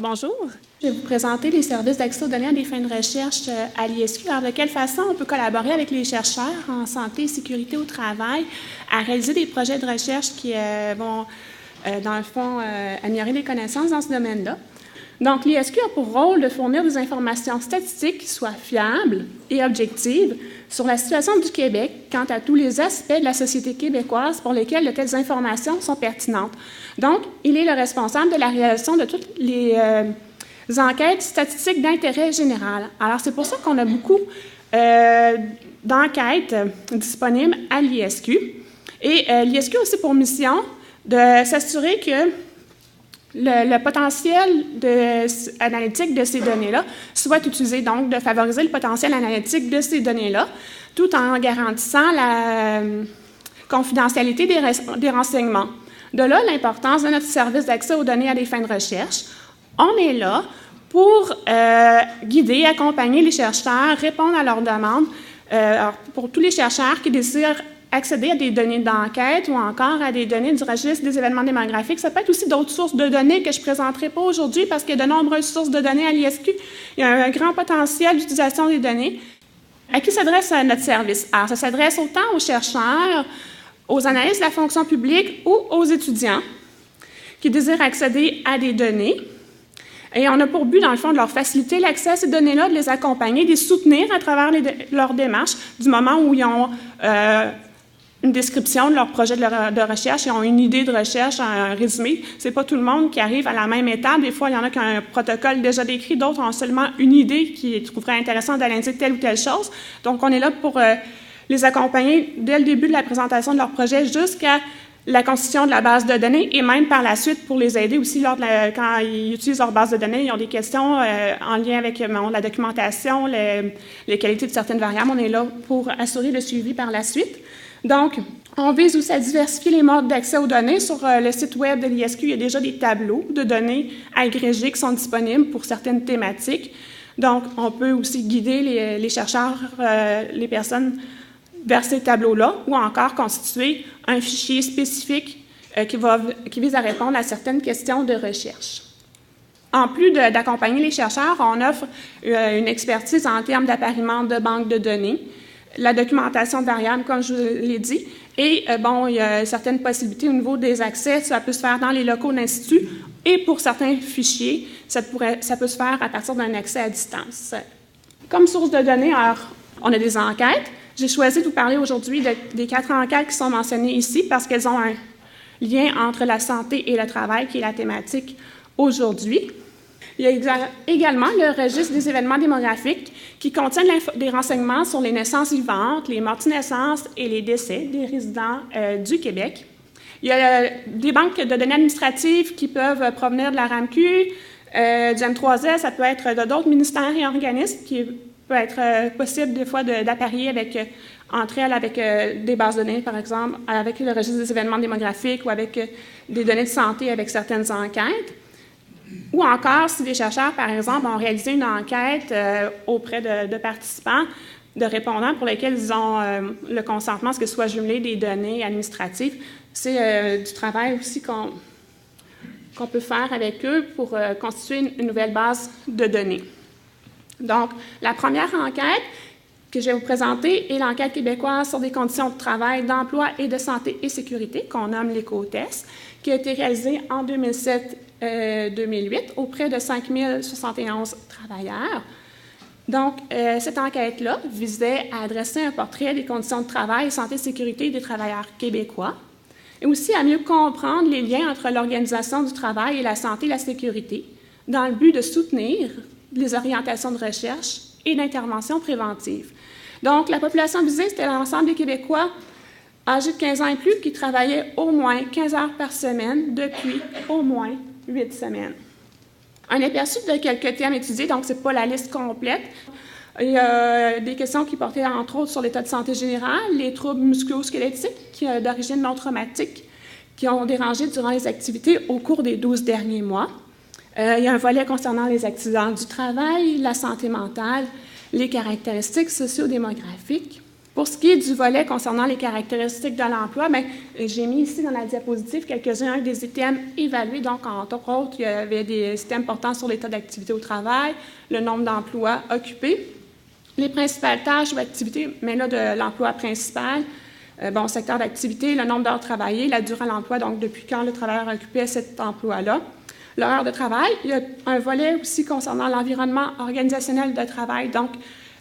Bonjour. Je vais vous présenter les services d'accès aux données à des fins de recherche à l'ISQ. Alors, de quelle façon on peut collaborer avec les chercheurs en santé et sécurité au travail à réaliser des projets de recherche qui vont, dans le fond, améliorer les connaissances dans ce domaine-là. Donc, l'ISQ a pour rôle de fournir des informations statistiques qui soient fiables et objectives sur la situation du Québec quant à tous les aspects de la société québécoise pour lesquels de telles informations sont pertinentes. Donc, il est le responsable de la réalisation de toutes les enquêtes statistiques d'intérêt général. Alors, c'est pour ça qu'on a beaucoup d'enquêtes disponibles à l'ISQ. Et l'ISQ a aussi pour mission de s'assurer que le potentiel analytique de ces données-là soit utilisé, donc de favoriser le potentiel analytique de ces données-là, tout en garantissant la confidentialité des renseignements. De là, l'importance de notre service d'accès aux données à des fins de recherche. On est là pour guider, accompagner les chercheurs, répondre à leurs demandes. Pour tous les chercheurs qui désirent accéder à des données d'enquête ou encore à des données du registre des événements démographiques. Ça peut être aussi d'autres sources de données que je ne présenterai pas aujourd'hui parce qu'il y a de nombreuses sources de données à l'ISQ. Il y a un grand potentiel d'utilisation des données. À qui s'adresse notre service? Alors, ça s'adresse autant aux chercheurs, aux analystes de la fonction publique ou aux étudiants qui désirent accéder à des données. Et on a pour but, dans le fond, de leur faciliter l'accès à ces données-là, de les accompagner, de les soutenir à travers leur démarche du moment où ils ont une description de leur projet de recherche, ils ont une idée de recherche, un résumé. Ce n'est pas tout le monde qui arrive à la même étape. Des fois, il y en a qui ont un protocole déjà décrit, d'autres ont seulement une idée qui trouverait intéressant d'analyser telle ou telle chose. Donc, on est là pour les accompagner dès le début de la présentation de leur projet jusqu'à la constitution de la base de données et même par la suite pour les aider aussi quand ils utilisent leur base de données. Ils ont des questions en lien avec la documentation, les qualités de certaines variables. On est là pour assurer le suivi par la suite. Donc, on vise aussi à diversifier les modes d'accès aux données. Sur le site web de l'ISQ, il y a déjà des tableaux de données agrégées qui sont disponibles pour certaines thématiques. Donc, on peut aussi guider les chercheurs, les personnes vers ces tableaux-là ou encore constituer un fichier spécifique qui vise à répondre à certaines questions de recherche. En plus d'accompagner les chercheurs, on offre une expertise en termes d'appariement de banques de données, la documentation de variables, comme je vous l'ai dit, et il y a certaines possibilités au niveau des accès. Ça peut se faire dans les locaux d'Institut et pour certains fichiers, ça peut se faire à partir d'un accès à distance. Comme source de données, alors, on a des enquêtes. J'ai choisi de vous parler aujourd'hui des 4 enquêtes qui sont mentionnées ici parce qu'elles ont un lien entre la santé et le travail qui est la thématique aujourd'hui. Il y a également le registre des événements démographiques qui contient des renseignements sur les naissances vivantes, les morts de naissance et les décès des résidents du Québec. Il y a des banques de données administratives qui peuvent provenir de la RAMQ, du M3S, ça peut être de d'autres ministères et organismes qui peut être possible des fois d'apparier entre elles avec des bases de données, par exemple, avec le registre des événements démographiques ou avec des données de santé avec certaines enquêtes. Ou encore, si des chercheurs, par exemple, ont réalisé une enquête auprès de participants, de répondants pour lesquels ils ont le consentement à ce que soit jumelé des données administratives, c'est du travail aussi qu'on peut faire avec eux pour constituer une nouvelle base de données. Donc, la première enquête que je vais vous présenter est l'enquête québécoise sur des conditions de travail, d'emploi et de santé et sécurité, qu'on nomme l'EcoTest, qui a été réalisée en 2007-2008 auprès de 5071 travailleurs. Donc, cette enquête-là visait à adresser un portrait des conditions de travail, santé et sécurité des travailleurs québécois et aussi à mieux comprendre les liens entre l'organisation du travail et la santé et la sécurité dans le but de soutenir les orientations de recherche et d'intervention préventive. Donc, la population visée, c'était l'ensemble des Québécois âgés de 15 ans et plus qui travaillaient au moins 15 heures par semaine depuis au moins 8 semaines. Un aperçu de quelques thèmes étudiés, donc ce n'est pas la liste complète. Il y a des questions qui portaient entre autres sur l'état de santé général, les troubles musculo-squelettiques d'origine non traumatique qui ont dérangé durant les activités au cours des 12 derniers mois. Il y a un volet concernant les accidents du travail, la santé mentale, les caractéristiques socio-démographiques. Pour ce qui est du volet concernant les caractéristiques de l'emploi, j'ai mis ici dans la diapositive quelques-uns des items évalués. Donc, entre autres, il y avait des items portant sur l'état d'activité au travail, le nombre d'emplois occupés, les principales tâches ou activités, mais là, de l'emploi principal, secteur d'activité, le nombre d'heures travaillées, la durée de l'emploi, donc depuis quand le travailleur occupait cet emploi-là, l'heure de travail. Il y a un volet aussi concernant l'environnement organisationnel de travail, donc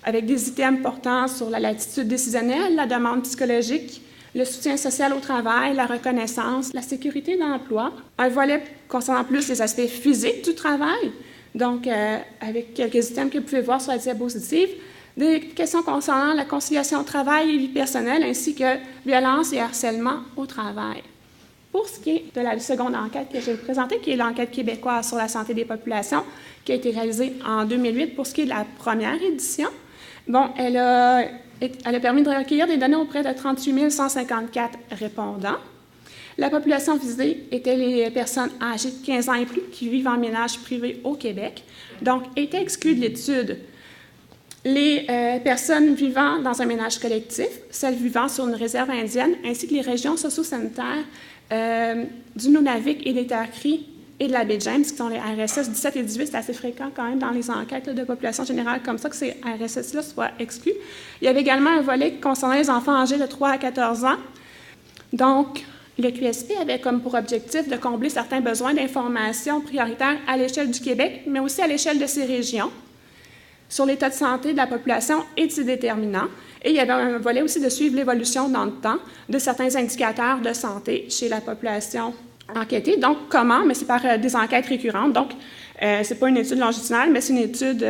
avec des items portant sur la latitude décisionnelle, la demande psychologique, le soutien social au travail, la reconnaissance, la sécurité d'emploi. Un volet concernant plus les aspects physiques du travail, donc avec quelques items que vous pouvez voir sur la diapositive, des questions concernant la conciliation travail et vie personnelle, ainsi que violence et harcèlement au travail. Pour ce qui est de la seconde enquête que je vais vous présenter, qui est l'enquête québécoise sur la santé des populations, qui a été réalisée en 2008 pour ce qui est de la première édition, elle a permis de recueillir des données auprès de 38 154 répondants. La population visée était les personnes âgées de 15 ans et plus qui vivent en ménage privé au Québec, donc étaient exclues de l'étude les personnes vivant dans un ménage collectif, celles vivant sur une réserve indienne, ainsi que les régions socio-sanitaires du Nunavik et des Terres Cris et de la baie James, qui sont les RSS 17 et 18. C'est assez fréquent quand même dans les enquêtes de population générale comme ça que ces RSS-là soient exclus. Il y avait également un volet concernant les enfants âgés de 3 à 14 ans. Donc, le QSP avait comme pour objectif de combler certains besoins d'information prioritaires à l'échelle du Québec, mais aussi à l'échelle de ces régions, sur l'état de santé de la population et de ses déterminants. Et il y avait un volet aussi de suivre l'évolution dans le temps de certains indicateurs de santé chez la population enquêtée. Donc, comment? Mais c'est par des enquêtes récurrentes. Donc, ce n'est pas une étude longitudinale, mais c'est une étude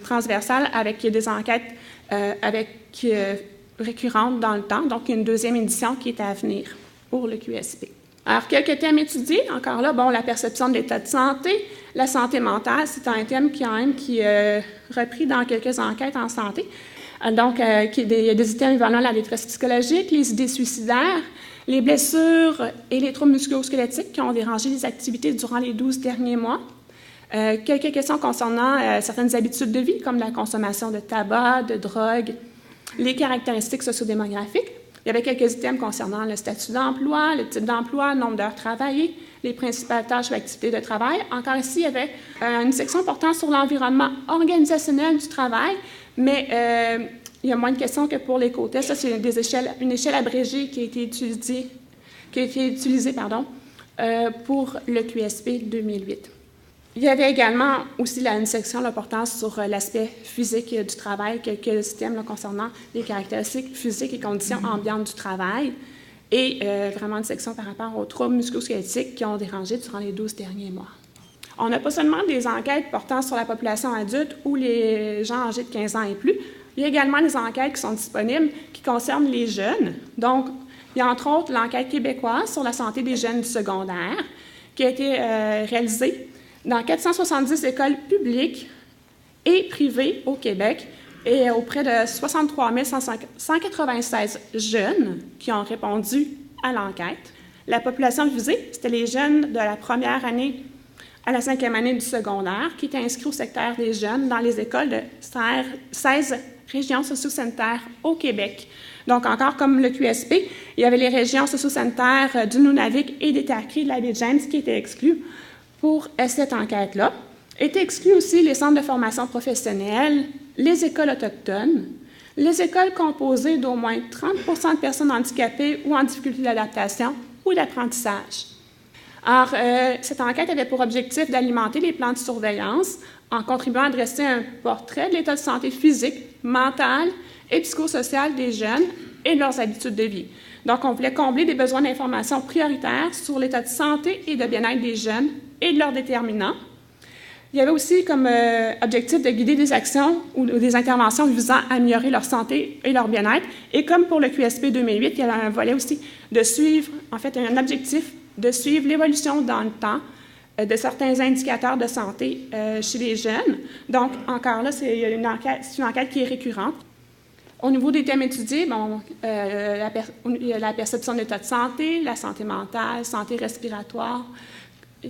transversale avec des enquêtes récurrentes dans le temps. Donc, il y a une deuxième édition qui est à venir pour le QSP. Alors, quelques thèmes étudiés. Encore là, la perception de l'état de santé, la santé mentale, c'est un thème qui est repris dans quelques enquêtes en santé. Donc, il y a des items évaluant la détresse psychologique, les idées suicidaires, les blessures et les troubles musculo-squelettiques qui ont dérangé les activités durant les 12 derniers mois. Quelques questions concernant certaines habitudes de vie, comme la consommation de tabac, de drogue, les caractéristiques sociodémographiques. Il y avait quelques items concernant le statut d'emploi, le type d'emploi, le nombre d'heures travaillées, les principales tâches ou activités de travail. Encore ici, il y avait une section portant sur l'environnement organisationnel du travail, mais il y a moins de questions que pour les côtés. Ça, c'est une échelle abrégée qui a été utilisée pour le QSP 2008. Il y avait également aussi une section portant sur l'aspect physique du travail, quelques items concernant les caractéristiques physiques et conditions ambiantes du travail, et vraiment une section par rapport aux troubles musculo-squelettiques qui ont dérangé durant les 12 derniers mois. On n'a pas seulement des enquêtes portant sur la population adulte ou les gens âgés de 15 ans et plus, il y a également des enquêtes qui sont disponibles qui concernent les jeunes. Donc, il y a entre autres l'enquête québécoise sur la santé des jeunes du secondaire qui a été réalisée dans 470 écoles publiques et privées au Québec et auprès de 63 196 jeunes qui ont répondu à l'enquête. La population visée, c'était les jeunes de la première année à la 5e année du secondaire qui étaient inscrits au secteur des jeunes dans les écoles de 16 régions socio-sanitaires au Québec. Donc, encore comme le QSP, il y avait les régions socio-sanitaires du Nunavik et des Terres Cris de la baie James qui étaient exclues pour cette enquête-là. Étaient exclus aussi les centres de formation professionnelle, les écoles autochtones, les écoles composées d'au moins 30 de personnes handicapées ou en difficulté d'adaptation ou d'apprentissage. Alors, cette enquête avait pour objectif d'alimenter les plans de surveillance en contribuant à dresser un portrait de l'état de santé physique, mental et psychosocial des jeunes et de leurs habitudes de vie. Donc, on voulait combler des besoins d'information prioritaires sur l'état de santé et de bien-être des jeunes et de leurs déterminants. Il y avait aussi comme objectif de guider des actions ou des interventions visant à améliorer leur santé et leur bien-être. Et comme pour le QSP 2008, il y avait un volet aussi de suivre, un objectif de suivre l'évolution dans le temps de certains indicateurs de santé chez les jeunes. Donc, encore là, c'est une enquête qui est récurrente. Au niveau des thèmes étudiés, il y a la perception de l'état de santé, la santé mentale, santé respiratoire,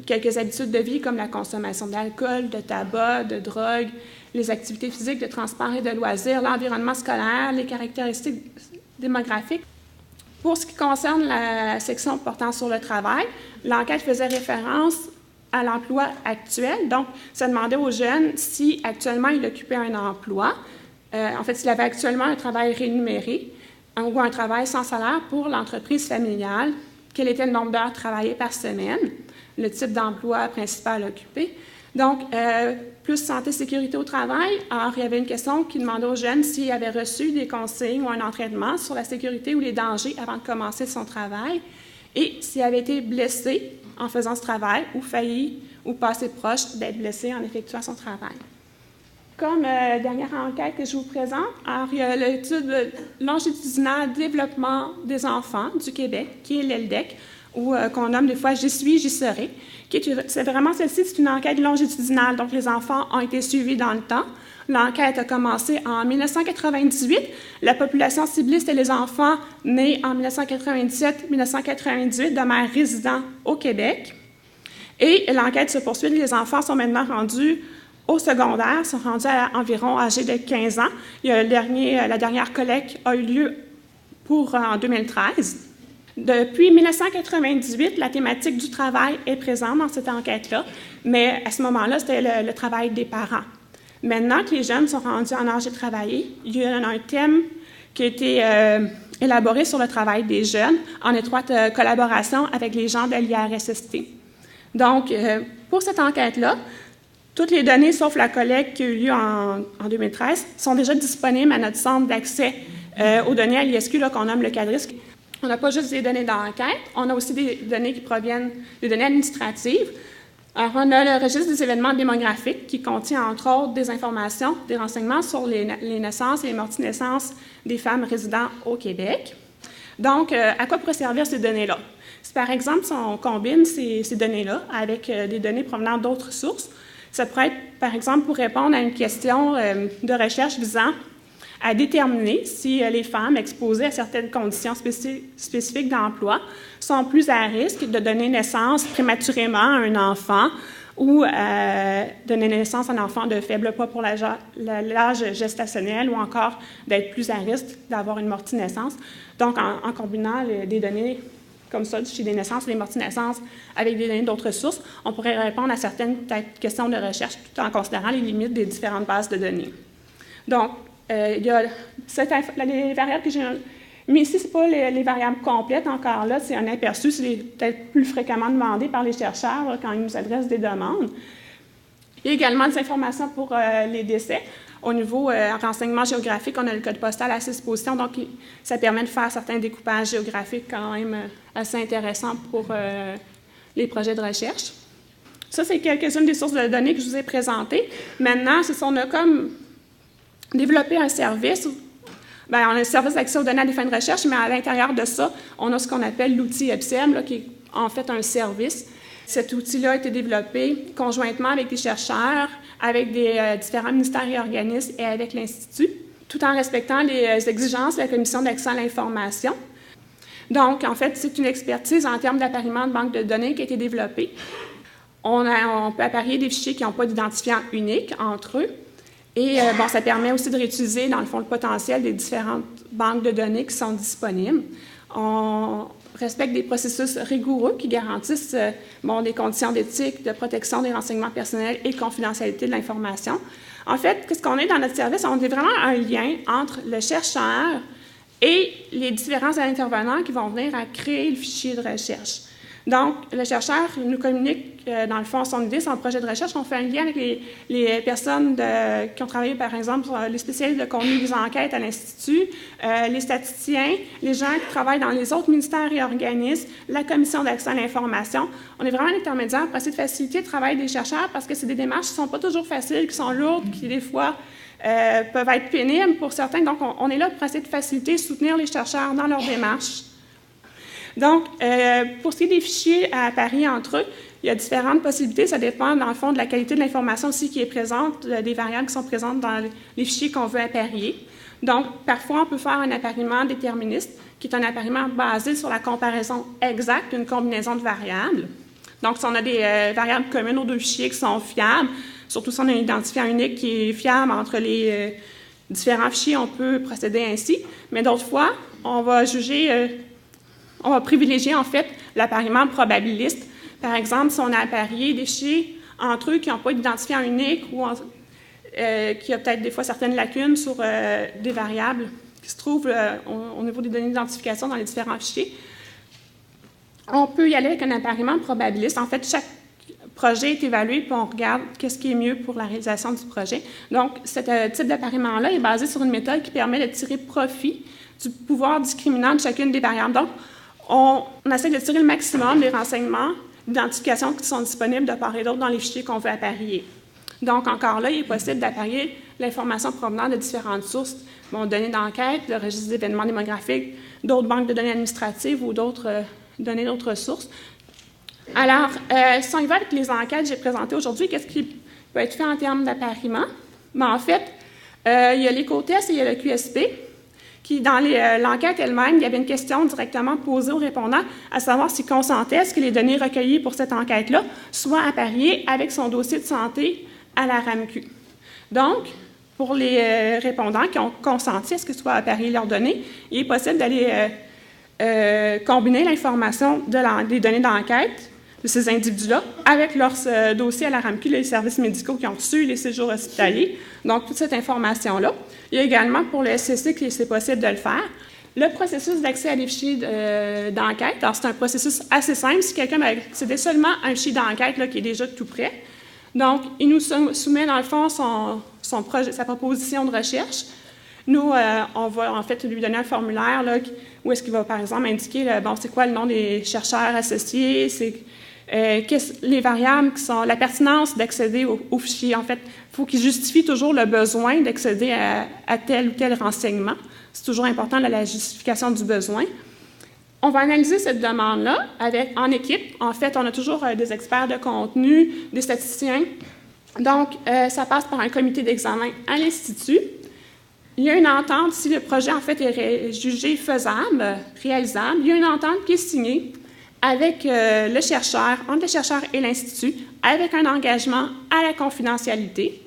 quelques habitudes de vie comme la consommation d'alcool, de tabac, de drogue, les activités physiques, de transport et de loisirs, l'environnement scolaire, les caractéristiques démographique. Pour ce qui concerne la section portant sur le travail, l'enquête faisait référence à l'emploi actuel. Donc, ça demandait aux jeunes si actuellement il occupait un emploi, en fait, s'il avait actuellement un travail rémunéré ou un travail sans salaire pour l'entreprise familiale, quel était le nombre d'heures travaillées par semaine, le type d'emploi principal occupé. Donc, plus santé, sécurité au travail. Alors, il y avait une question qui demandait aux jeunes s'ils avaient reçu des consignes ou un entraînement sur la sécurité ou les dangers avant de commencer son travail et s'ils avaient été blessés en faisant ce travail ou failli ou passé proche d'être blessés en effectuant son travail. Comme dernière enquête que je vous présente, alors, il y a l'étude longitudinale développement des enfants du Québec, qui est l'ELDEC, ou qu'on nomme des fois « J'y suis, j'y serai ». C'est vraiment celle-ci, c'est une enquête longitudinale, donc les enfants ont été suivis dans le temps. L'enquête a commencé en 1998. La population ciblée, c'était les enfants nés en 1997-1998 de mères résidents au Québec. Et l'enquête se poursuit, les enfants sont maintenant rendus au secondaire, sont rendus à environ âgés de 15 ans. La dernière collecte a eu lieu en 2013. Depuis 1998, la thématique du travail est présente dans cette enquête-là, mais à ce moment-là, c'était le travail des parents. Maintenant que les jeunes sont rendus en âge de travailler, il y a un thème qui a été élaboré sur le travail des jeunes en étroite collaboration avec les gens de l'IRSST. Donc, pour cette enquête-là, toutes les données, sauf la collecte qui a eu lieu en 2013, sont déjà disponibles à notre centre d'accès aux données à l'ISQ qu'on nomme le CADRIS. On n'a pas juste des données d'enquête, on a aussi des données qui proviennent des données administratives. Alors, on a le registre des événements démographiques qui contient, entre autres, des informations, des renseignements sur les naissances et les morties de naissance des femmes résidant au Québec. Donc, à quoi pourraient servir ces données-là? Si, par exemple, on combine ces données-là avec des données provenant d'autres sources, ça pourrait être, par exemple, pour répondre à une question de recherche visant à déterminer si les femmes exposées à certaines conditions spécifiques d'emploi sont plus à risque de donner naissance prématurément à un enfant ou donner naissance à un enfant de faible poids pour l'âge gestationnel ou encore d'être plus à risque d'avoir une mortie de naissance. Donc, en combinant des données comme ça, chez des naissances ou des morties de naissance, avec des données d'autres sources, on pourrait répondre à certaines questions de recherche tout en considérant les limites des différentes bases de données. Donc, il y a les variables que j'ai mis ici, ce n'est pas les variables complètes encore là, c'est un aperçu, c'est peut-être plus fréquemment demandé par les chercheurs là, quand ils nous adressent des demandes. Il y a également des informations pour les décès. Au niveau renseignement géographique, on a le code postal à 6 positions, donc ça permet de faire certains découpages géographiques quand même assez intéressants pour les projets de recherche. Ça, c'est quelques-unes des sources de données que je vous ai présentées. Maintenant, on a comme développer un service. Bien, on a un service d'accès aux données à des fins de recherche, mais à l'intérieur de ça, on a ce qu'on appelle l'outil EPSEM, là, qui est en fait un service. Cet outil-là a été développé conjointement avec des chercheurs, avec des différents ministères et organismes et avec l'Institut, tout en respectant les exigences de la Commission d'accès à l'information. Donc, en fait, c'est une expertise en termes d'appariement de banque de données qui a été développée. On peut apparier des fichiers qui n'ont pas d'identifiant unique entre eux. Et ça permet aussi de réutiliser, dans le fond, le potentiel des différentes banques de données qui sont disponibles. On respecte des processus rigoureux qui garantissent des conditions d'éthique, de protection des renseignements personnels et de confidentialité de l'information. En fait, qu'est-ce qu'on est dans notre service? On est vraiment un lien entre le chercheur et les différents intervenants qui vont venir à créer le fichier de recherche. Donc, le chercheur nous communique, dans le fond, son idée, son projet de recherche. On fait un lien avec les personnes qui ont travaillé, par exemple, sur les spécialistes de contenu des enquêtes à l'Institut, les statisticiens, les gens qui travaillent dans les autres ministères et organismes, la Commission d'accès à l'information. On est vraiment un intermédiaire pour essayer de faciliter le travail des chercheurs parce que c'est des démarches qui ne sont pas toujours faciles, qui sont lourdes, qui, des fois, peuvent être pénibles pour certains. Donc, on est là pour essayer de faciliter et soutenir les chercheurs dans leurs démarches. Donc, pour ce qui est des fichiers à apparier entre eux, il y a différentes possibilités. Ça dépend, dans le fond, de la qualité de l'information aussi qui est présente, des variables qui sont présentes dans les fichiers qu'on veut apparier. Donc, parfois, on peut faire un appariement déterministe, qui est un appariement basé sur la comparaison exacte d'une combinaison de variables. Donc, si on a des variables communes aux deux fichiers qui sont fiables, surtout si on a un identifiant unique qui est fiable entre les différents fichiers, on peut procéder ainsi. Mais d'autres fois, on va on va privilégier en fait l'appariement probabiliste. Par exemple, si on a apparié des fichiers entre eux qui n'ont pas d'identifiant unique ou qui a peut-être des fois certaines lacunes sur des variables qui se trouvent au niveau des données d'identification dans les différents fichiers, on peut y aller avec un appariement probabiliste. En fait, chaque projet est évalué, puis on regarde qu'est-ce qui est mieux pour la réalisation du projet. Donc, ce type d'appariement-là est basé sur une méthode qui permet de tirer profit du pouvoir discriminant de chacune des variables. Donc, on essaie de tirer le maximum des renseignements d'identification qui sont disponibles de part et d'autre dans les fichiers qu'on veut apparier. Donc, encore là, il est possible d'apparier l'information provenant de différentes sources, données d'enquête, le registre d'événements démographiques, d'autres banques de données administratives ou d'autres données d'autres sources. Alors, si on y va avec les enquêtes que j'ai présentées aujourd'hui, qu'est-ce qui peut être fait en termes d'appariement? En fait, il y a l'éco-test et il y a le QSP, qui, dans l'enquête elle-même, il y avait une question directement posée au répondant, à savoir s'il consentait à ce que les données recueillies pour cette enquête-là soient appariées avec son dossier de santé à la RAMQ. Donc, pour les répondants qui ont consenti à ce que soient appariées leurs données, il est possible d'aller combiner l'information des données d'enquête de ces individus-là avec leur dossier à la RAMQ, les services médicaux qui ont reçu, les séjours hospitaliers. Donc, toute cette information-là. Il y a également pour le SCC que c'est possible de le faire. Le processus d'accès à des fichiers d'enquête, alors c'est un processus assez simple. Si quelqu'un veut accéder seulement à un fichier d'enquête qui est déjà tout prêt, donc, il nous soumet, dans le fond, son projet, sa proposition de recherche. Nous, on va en fait lui donner un formulaire là, où est-ce qu'il va, par exemple, indiquer c'est quoi le nom des chercheurs associés, les variables qui sont la pertinence d'accéder au fichier. En fait, il faut qu'il justifie toujours le besoin d'accéder à tel ou tel renseignement. C'est toujours important, la justification du besoin. On va analyser cette demande-là en équipe. En fait, on a toujours des experts de contenu, des statisticiens. Donc, ça passe par un comité d'examen à l'Institut. Il y a une entente, si le projet, en fait, est jugé faisable, réalisable, il y a une entente qui est signée avec le chercheur, entre le chercheur et l'Institut, avec un engagement à la confidentialité.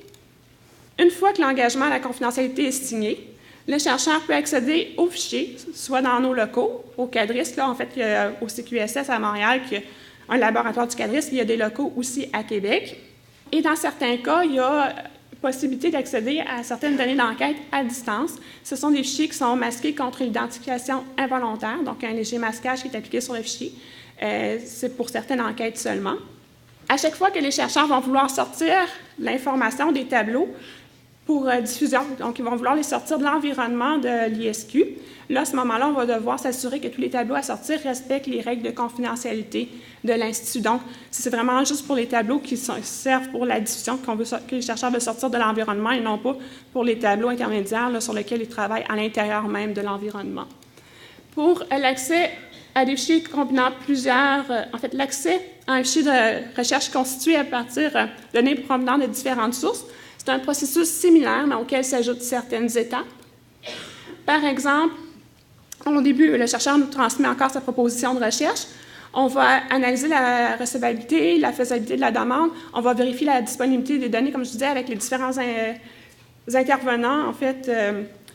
Une fois que l'engagement à la confidentialité est signé, le chercheur peut accéder aux fichiers, soit dans nos locaux, au CADRIS. Là, en fait, il y a au CQSS à Montréal, qui est un laboratoire du CADRIS. Il y a des locaux aussi à Québec. Et dans certains cas, il y a possibilité d'accéder à certaines données d'enquête à distance. Ce sont des fichiers qui sont masqués contre l'identification involontaire, donc un léger masquage qui est appliqué sur le fichier. C'est pour certaines enquêtes seulement. À chaque fois que les chercheurs vont vouloir sortir l'information des tableaux pour diffusion, donc ils vont vouloir les sortir de l'environnement de l'ISQ. Là, à ce moment-là, on va devoir s'assurer que tous les tableaux à sortir respectent les règles de confidentialité de l'Institut. Donc, c'est vraiment juste pour les tableaux qui servent pour la diffusion que les chercheurs veulent sortir de l'environnement et non pas pour les tableaux intermédiaires sur lesquels ils travaillent à l'intérieur même de l'environnement. Pour l'accès à des fichiers combinant l'accès à un fichier de recherche constitué à partir de données provenant de différentes sources, c'est un processus similaire, mais auquel s'ajoutent certaines étapes. Par exemple, au début, le chercheur nous transmet encore sa proposition de recherche. On va analyser la recevabilité, la faisabilité de la demande. On va vérifier la disponibilité des données, comme je disais, avec les différents intervenants, en fait,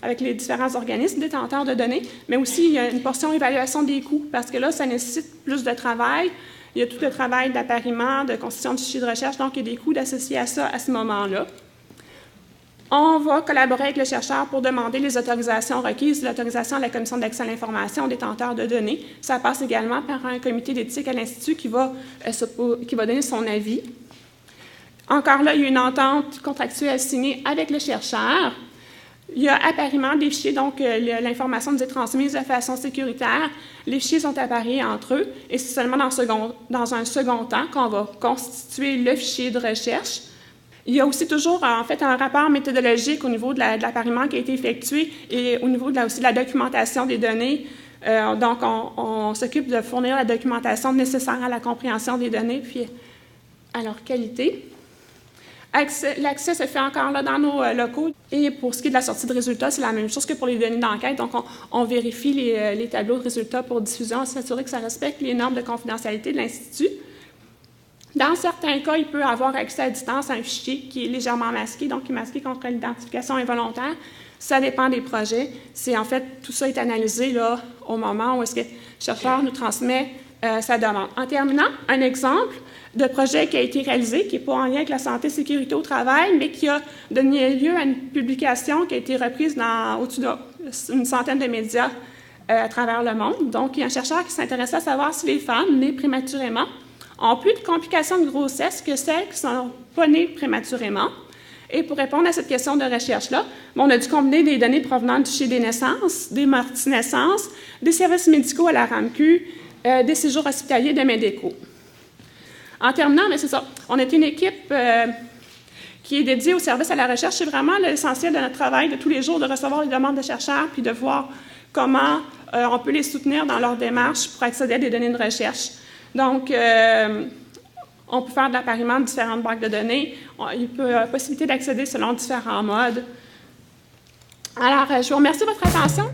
avec les différents organismes détenteurs de données. Mais aussi, il y a une portion évaluation des coûts, parce que là, ça nécessite plus de travail. Il y a tout le travail d'appariement, de constitution de fichiers de recherche, donc il y a des coûts associés à ça à ce moment-là. On va collaborer avec le chercheur pour demander les autorisations requises, l'autorisation à la Commission d'accès à l'information aux détenteurs de données. Ça passe également par un comité d'éthique à l'Institut qui va donner son avis. Encore là, il y a une entente contractuelle signée avec le chercheur. Il y a appariement des fichiers, donc l'information nous est transmise de façon sécuritaire. Les fichiers sont appariés entre eux et c'est seulement dans un second temps qu'on va constituer le fichier de recherche. Il y a aussi toujours, en fait, un rapport méthodologique au niveau de l'appariement qui a été effectué et au niveau aussi de la documentation des données. Donc, on s'occupe de fournir la documentation nécessaire à la compréhension des données puis à leur qualité. L'accès se fait encore là dans nos locaux. Et pour ce qui est de la sortie de résultats, c'est la même chose que pour les données d'enquête. Donc, on vérifie les tableaux de résultats pour diffusion, s'assurer que ça respecte les normes de confidentialité de l'Institut. Dans certains cas, il peut avoir accès à distance à un fichier qui est légèrement masqué, donc qui est masqué contre l'identification involontaire. Ça dépend des projets. C'est en fait, tout ça est analysé là, au moment où est-ce que le chercheur nous transmet sa demande. En terminant, un exemple de projet qui a été réalisé, qui n'est pas en lien avec la santé et la sécurité au travail, mais qui a donné lieu à une publication qui a été reprise dans au-dessus d'une centaine de médias à travers le monde. Donc, il y a un chercheur qui s'intéressait à savoir si les femmes nées prématurément ont plus de complications de grossesse que celles qui ne sont pas nées prématurément. Et pour répondre à cette question de recherche-là, on a dû combiner des données provenant du fichier des naissances, des morts naissances, des services médicaux à la RAMQ, des séjours hospitaliers de médicaux. En terminant, mais c'est ça, on est une équipe qui est dédiée au service à la recherche. C'est vraiment l'essentiel de notre travail de tous les jours, de recevoir les demandes de chercheurs, puis de voir comment on peut les soutenir dans leur démarche pour accéder à des données de recherche. Donc, on peut faire de l'appariement de différentes banques de données. Il y a possibilité d'accéder selon différents modes. Alors, je vous remercie de votre attention.